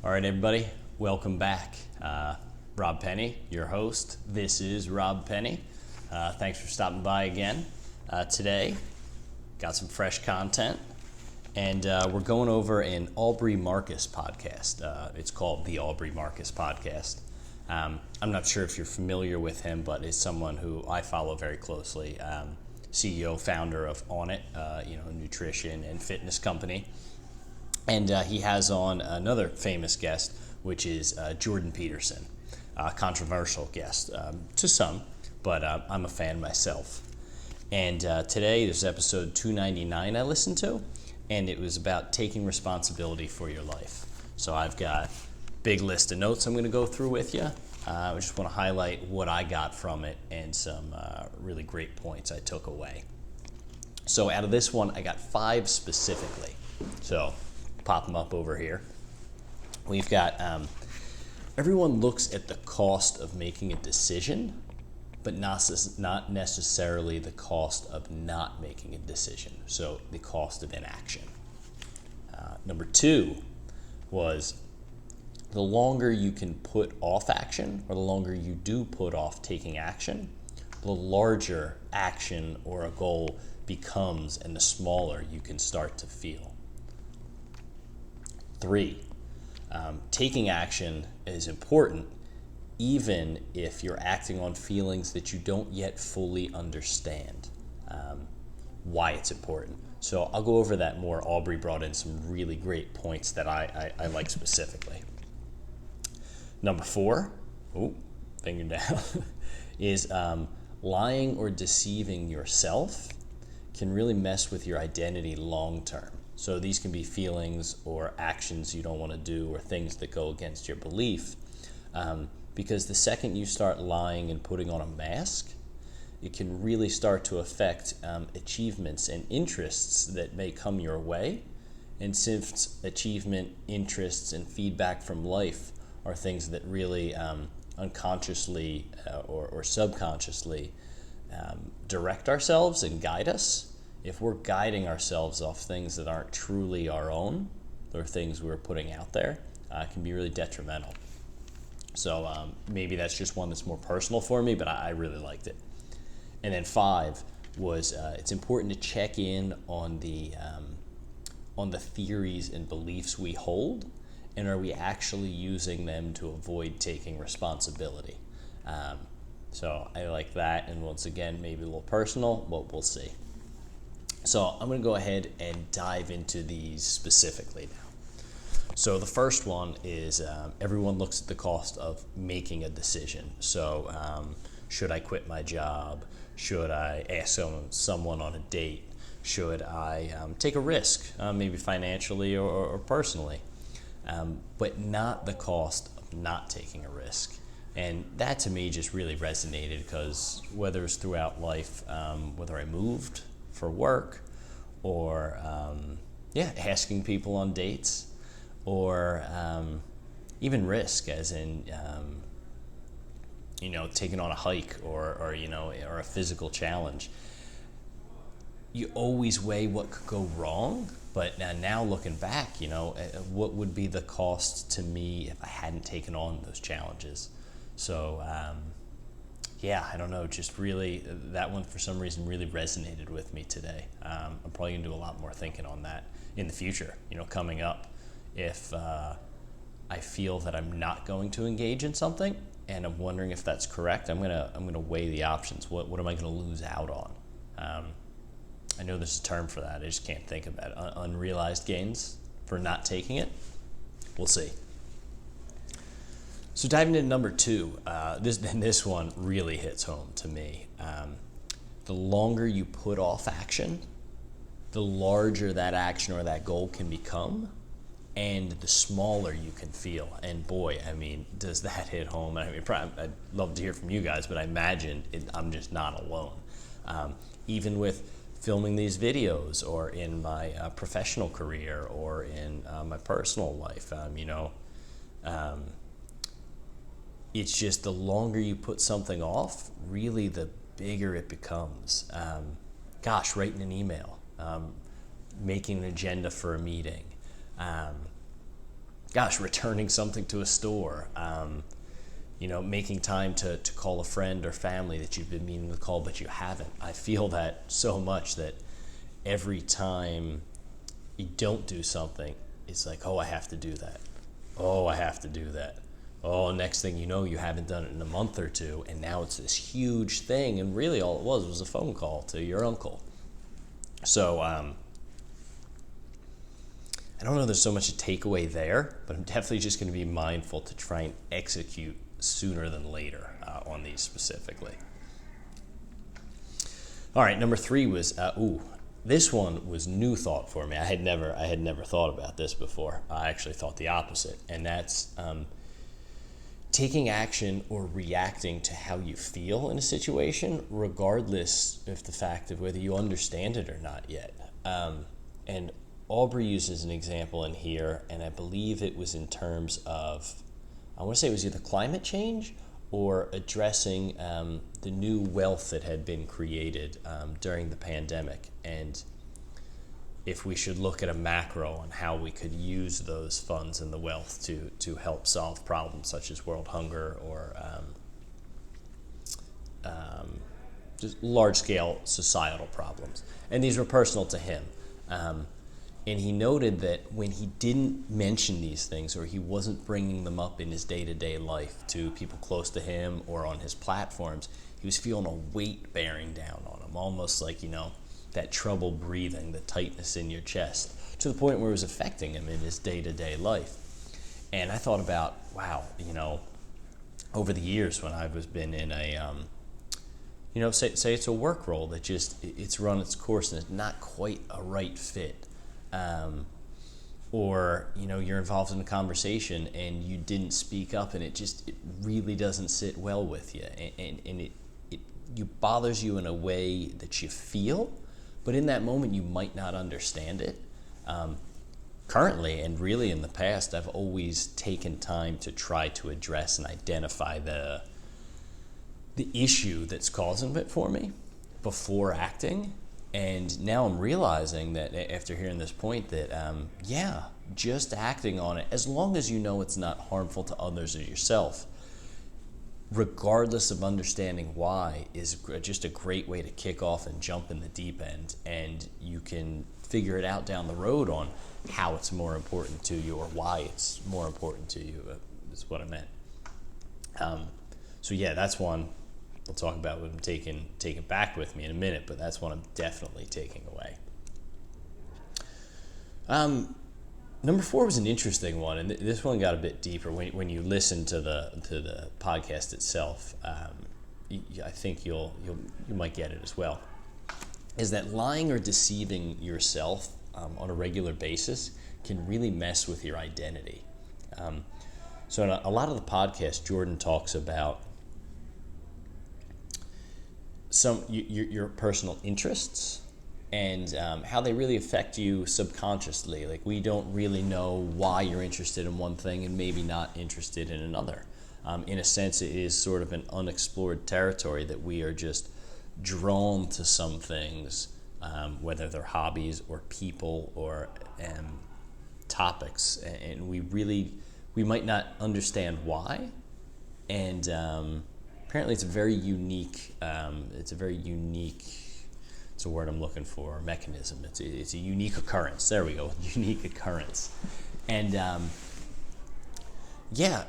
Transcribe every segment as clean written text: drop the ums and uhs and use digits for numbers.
All right, everybody, welcome back. Rob Penney, your host. This is Rob Penney. Thanks for stopping by again. Today, got some fresh content, and we're going over an Aubrey Marcus podcast. It's called the Aubrey Marcus Podcast. I'm not sure if you're familiar with him, but it's someone who I follow very closely. CEO, founder of On It, nutrition and fitness company. And he has on another famous guest, which is Jordan Peterson, controversial guest to some, but I'm a fan myself. And today, this is episode 299 I listened to, and it was about taking responsibility for your life. So I've got a big list of notes I'm going to go through with you. I just want to highlight what I got from it and some really great points I took away. So out of this one, I got 5 specifically. So pop them up over here. We've got everyone looks at the cost of making a decision, but not necessarily the cost of not making a decision. So the cost of inaction. Number 2 was the longer you can put off action, or the longer you do put off taking action, the larger action or a goal becomes and the smaller you can start to feel. 3, taking action is important even if you're acting on feelings that you don't yet fully understand why it's important. So I'll go over that more. Aubrey brought in some really great points that I like specifically. Number 4, finger down, is lying or deceiving yourself can really mess with your identity long term. So these can be feelings or actions you don't want to do or things that go against your belief. Because the second you start lying and putting on a mask, it can really start to affect achievements and interests that may come your way. And since achievement, interests, and feedback from life are things that really unconsciously or subconsciously direct ourselves and guide us, if we're guiding ourselves off things that aren't truly our own, or things we're putting out there, it can be really detrimental. So maybe that's just one that's more personal for me, but I really liked it. And then 5 was it's important to check in on the theories and beliefs we hold, and are we actually using them to avoid taking responsibility? So I like that, and once again, maybe a little personal, but we'll see. So I'm going to go ahead and dive into these specifically now. So the first one is everyone looks at the cost of making a decision. So should I quit my job? Should I ask someone on a date? Should I take a risk, maybe financially or personally? But not the cost of not taking a risk. And that to me just really resonated because whether it's throughout life, whether I moved for work or asking people on dates or even risk as in taking on a hike or a physical challenge. You always weigh what could go wrong, but now looking back, what would be the cost to me if I hadn't taken on those challenges? So I don't know, just really, that one for some reason really resonated with me today. I'm probably going to do a lot more thinking on that in the future, coming up. If I feel that I'm not going to engage in something and I'm wondering if that's correct, I'm gonna weigh the options. What am I going to lose out on? I know there's a term for that. I just can't think of that. Unrealized gains for not taking it. We'll see. So diving into number 2, this one really hits home to me. The longer you put off action, the larger that action or that goal can become, and the smaller you can feel. And boy, does that hit home? I'd love to hear from you guys, but I imagine I'm just not alone. Even with filming these videos, or in my professional career, or in my personal life, it's just the longer you put something off, really the bigger it becomes. Writing an email, making an agenda for a meeting, returning something to a store, making time to call a friend or family that you've been meaning to call but you haven't. I feel that so much that every time you don't do something, it's like, oh, I have to do that. Oh, I have to do that. Oh, next thing you know, you haven't done it in a month or two, and now it's this huge thing, and really all it was a phone call to your uncle. So, I don't know there's so much to take away there, but I'm definitely just going to be mindful to try and execute sooner than later on these specifically. All right, number 3 was, this one was new thought for me. I had never thought about this before. I actually thought the opposite, and that's taking action or reacting to how you feel in a situation, regardless of the fact of whether you understand it or not yet. And Aubrey uses an example in here, and I believe it was in terms of, I want to say it was either climate change or addressing the new wealth that had been created during the pandemic, and if we should look at a macro on how we could use those funds and the wealth to help solve problems such as world hunger or just large-scale societal problems. And these were personal to him. And he noted that when he didn't mention these things or he wasn't bringing them up in his day-to-day life to people close to him or on his platforms, he was feeling a weight bearing down on him, almost like, that trouble breathing, the tightness in your chest, to the point where it was affecting him in his day-to-day life. And I thought about, wow, over the years when I've been in a, say it's a work role that just, it's run its course and it's not quite a right fit. Or, you're involved in a conversation and you didn't speak up and it really doesn't sit well with you. And it bothers you in a way that you feel, but in that moment you might not understand it. Currently, and really in the past, I've always taken time to try to address and identify the issue that's causing it for me before acting. And now I'm realizing that after hearing this point that, just acting on it, as long as you know it's not harmful to others or yourself, regardless of understanding why, is just a great way to kick off and jump in the deep end. And you can figure it out down the road on how it's more important to you or why it's more important to you, is what I meant. That's one we'll talk about what I'm taking back with me in a minute, but that's one I'm definitely taking away. Number 4 was an interesting one, and this one got a bit deeper. When you listen to the podcast itself, I think you might get it as well. Is that lying or deceiving yourself on a regular basis can really mess with your identity. So in a lot of the podcasts, Jordan talks about your personal interests and how they really affect you subconsciously. Like, we don't really know why you're interested in one thing and maybe not interested in another. In a sense, it is sort of an unexplored territory that we are just drawn to some things, whether they're hobbies or people or topics, and we might not understand why. And apparently it's a very unique, it's a word I'm looking for, mechanism. It's a unique occurrence. There we go, unique occurrence. And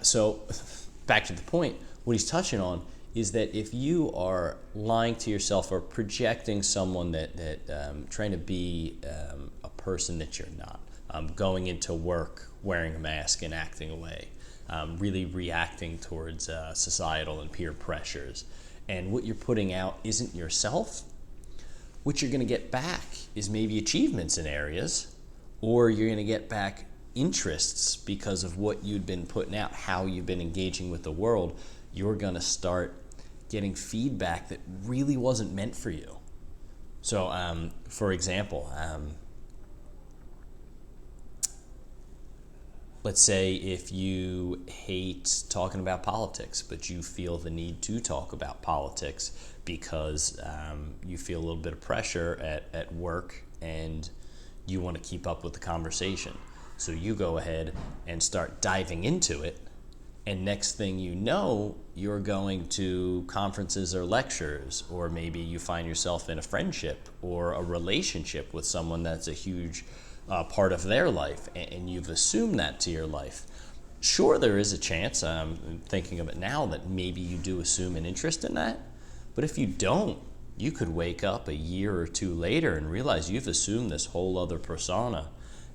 so back to the point, what he's touching on is that if you are lying to yourself or projecting someone that trying to be a person that you're not, going into work wearing a mask and acting away, really reacting towards societal and peer pressures, and what you're putting out isn't yourself, what you're going to get back is maybe achievements in areas, or you're going to get back interests because of what you'd been putting out, how you've been engaging with the world. You're going to start getting feedback that really wasn't meant for you. So, for example, let's say if you hate talking about politics, but you feel the need to talk about politics because you feel a little bit of pressure at work and you want to keep up with the conversation. So you go ahead and start diving into it, and next thing you know, you're going to conferences or lectures, or maybe you find yourself in a friendship or a relationship with someone that's a huge part of their life, and you've assumed that to your life. Sure, there is a chance, I'm thinking of it now, that maybe you do assume an interest in that, but if you don't, you could wake up a year or two later and realize you've assumed this whole other persona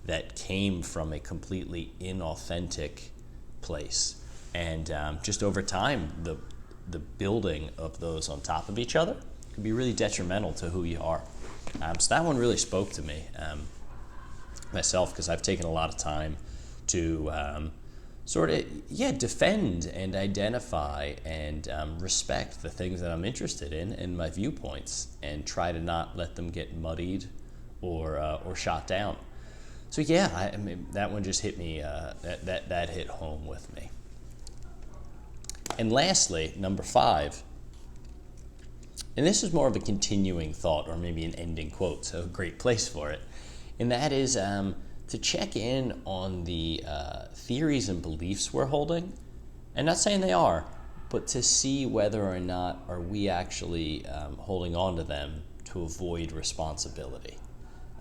that came from a completely inauthentic place. And just over time, the building of those on top of each other can be really detrimental to who you are. So that one really spoke to me myself, because I've taken a lot of time to defend and identify and respect the things that I'm interested in and my viewpoints, and try to not let them get muddied or shot down. So I mean, that one just hit me. That hit home with me. And lastly, number 5, and this is more of a continuing thought, or maybe an ending quote, so a great place for it, and that is to check in on the theories and beliefs we're holding, and not saying they are, but to see whether or not are we actually holding on to them to avoid responsibility.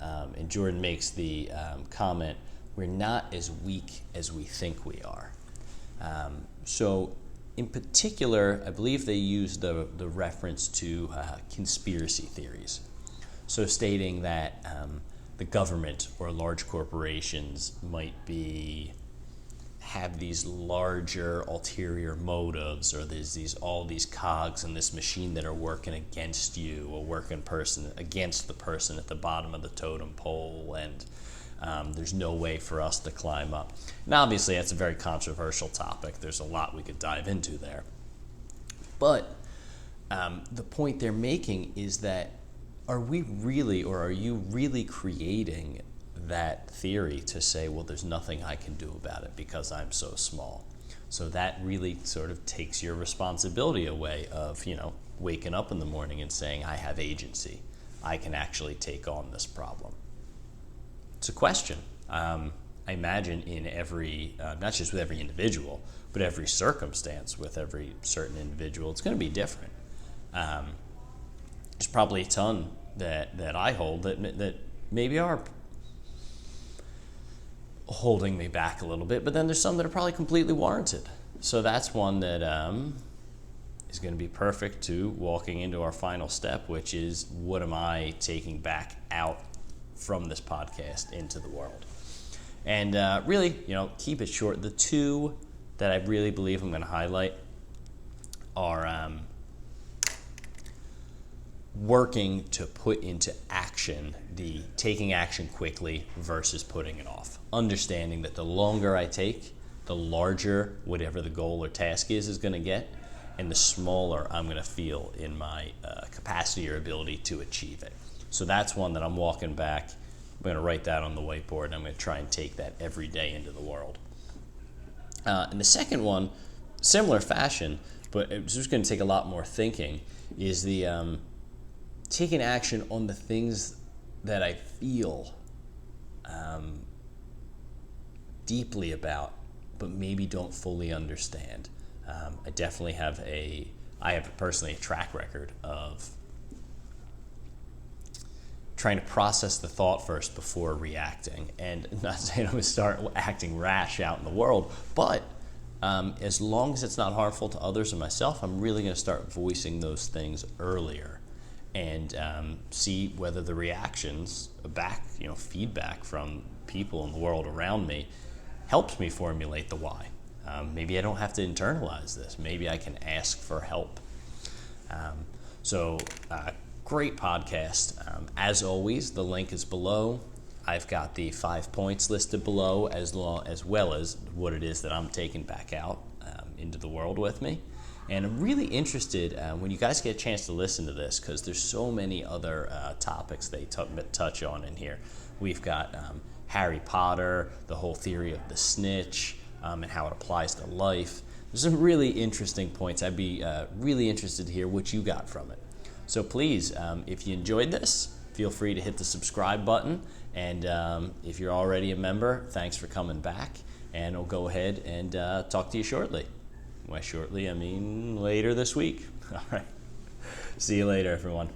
And Jordan makes the comment, we're not as weak as we think we are. So in particular, I believe they use the reference to conspiracy theories. So stating that the government or large corporations might have these larger ulterior motives, or there's all these cogs in this machine that are working against you, or working against the person at the bottom of the totem pole, and there's no way for us to climb up. And obviously that's a very controversial topic. There's a lot we could dive into there. But the point they're making is that are you really creating that theory to say, well, there's nothing I can do about it because I'm so small? So that really sort of takes your responsibility away of, waking up in the morning and saying, I have agency. I can actually take on this problem. It's a question. I imagine in every, not just with every individual, but every circumstance with every certain individual, it's going to be different. There's probably a ton that I hold that maybe are holding me back a little bit, but then there's some that are probably completely warranted. So that's one that is going to be perfect to walking into our final step, which is, what am I taking back out from this podcast into the world? And really, keep it short. The 2 that I really believe I'm going to highlight are working to put into action, the taking action quickly versus putting it off. Understanding that the longer I take, the larger whatever the goal or task is going to get, and the smaller I'm going to feel in my capacity or ability to achieve it. So that's one that I'm walking back. I'm going to write that on the whiteboard, and I'm going to try and take that every day into the world. And the second one, similar fashion, but it's just going to take a lot more thinking, is the taking action on the things that I feel deeply about, but maybe don't fully understand. I definitely have personally a track record of trying to process the thought first before reacting, and not saying I'm going to start acting rash out in the world, but as long as it's not harmful to others and myself, I'm really going to start voicing those things earlier, and see whether the reactions back, feedback from people in the world around me helps me formulate the why. Maybe I don't have to internalize this. Maybe I can ask for help. Great podcast. As always, the link is below. I've got the 5 points listed below, as well as what it is that I'm taking back out into the world with me. And I'm really interested when you guys get a chance to listen to this, because there's so many other topics they touch on in here. We've got Harry Potter, the whole theory of the snitch, and how it applies to life. There's some really interesting points. I'd be really interested to hear what you got from it. So please, if you enjoyed this, feel free to hit the subscribe button And if you're already a member, thanks for coming back. And I'll go ahead and talk to you shortly. By shortly, I mean later this week. All right. See you later, everyone.